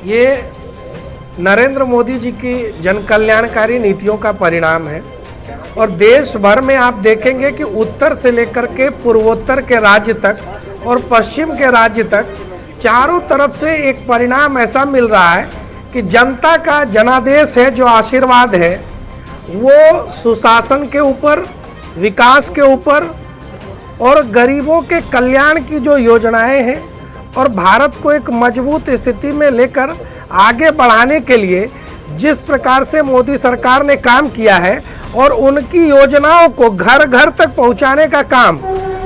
ये नरेंद्र मोदी जी की जन कल्याणकारी नीतियों का परिणाम है। और देश भर में आप देखेंगे कि उत्तर से लेकर के पूर्वोत्तर के राज्य तक और पश्चिम के राज्य तक चारों तरफ से एक परिणाम ऐसा मिल रहा है कि जनता का जनादेश है, जो आशीर्वाद है, वो सुशासन के ऊपर, विकास के ऊपर और गरीबों के कल्याण की जो योजनाएं हैं और भारत को एक मजबूत स्थिति में लेकर आगे बढ़ाने के लिए जिस प्रकार से मोदी सरकार ने काम किया है और उनकी योजनाओं को घर घर तक पहुंचाने का काम,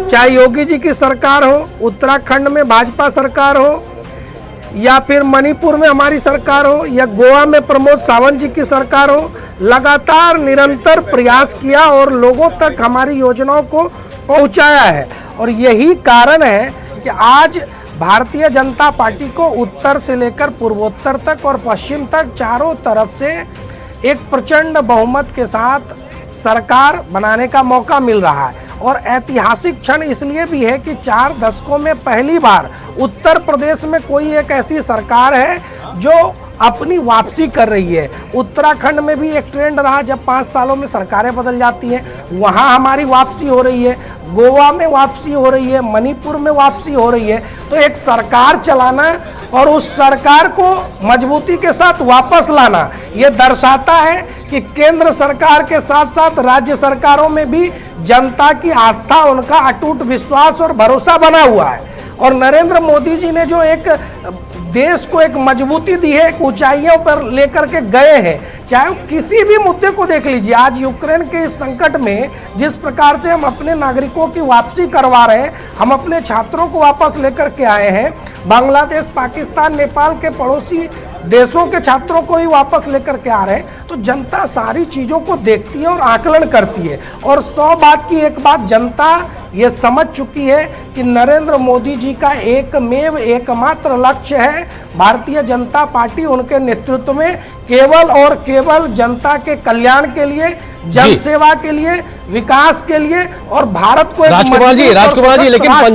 चाहे योगी जी की सरकार हो, उत्तराखंड में भाजपा सरकार हो, या फिर मणिपुर में हमारी सरकार हो, या गोवा में प्रमोद सावंत जी की सरकार हो, लगातार निरंतर प्रयास किया और लोगों तक हमारी योजनाओं को पहुंचाया है। और यही कारण है कि आज भारतीय जनता पार्टी को उत्तर से लेकर पूर्वोत्तर तक और पश्चिम तक चारों तरफ से एक प्रचंड बहुमत के साथ सरकार बनाने का मौका मिल रहा है। और ऐतिहासिक क्षण इसलिए भी है कि 4 दशकों में पहली बार उत्तर प्रदेश में कोई एक ऐसी सरकार है जो अपनी वापसी कर रही है। उत्तराखंड में भी एक ट्रेंड रहा, जब 5 सालों में सरकारें बदल जाती हैं, वहां हमारी वापसी हो रही है, गोवा में वापसी हो रही है, मणिपुर में वापसी हो रही है। तो एक सरकार चलाना और उस सरकार को मजबूती के साथ वापस लाना, ये दर्शाता है कि केंद्र सरकार के साथ साथ राज्य सरकारों में भी जनता की आस्था, उनका अटूट विश्वास और भरोसा बना हुआ है। और नरेंद्र मोदी जी ने जो एक देश को एक मजबूती दी है, एक ऊंचाइयों पर लेकर के गए हैं, चाहे किसी भी मुद्दे को देख लीजिए। आज यूक्रेन के इस संकट में जिस प्रकार से हम अपने नागरिकों की वापसी करवा रहे हैं, हम अपने छात्रों को वापस लेकर के आए हैं, बांग्लादेश, पाकिस्तान, नेपाल के पड़ोसी देशों के छात्रों को ही वापस लेकर के आ रहे हैं। तो जनता सारी चीजों को देखती है और आकलन करती है। और 100 बात की एक बात जनता ये समझ चुकी है कि नरेंद्र मोदी जी का एकमेव एकमात्र लक्ष्य है भारतीय जनता पार्टी उनके नेतृत्व में केवल और केवल जनता के कल्याण के लिए, जन सेवा के लिए, विकास के लिए और भारत को राजकुमार जी, लेकिन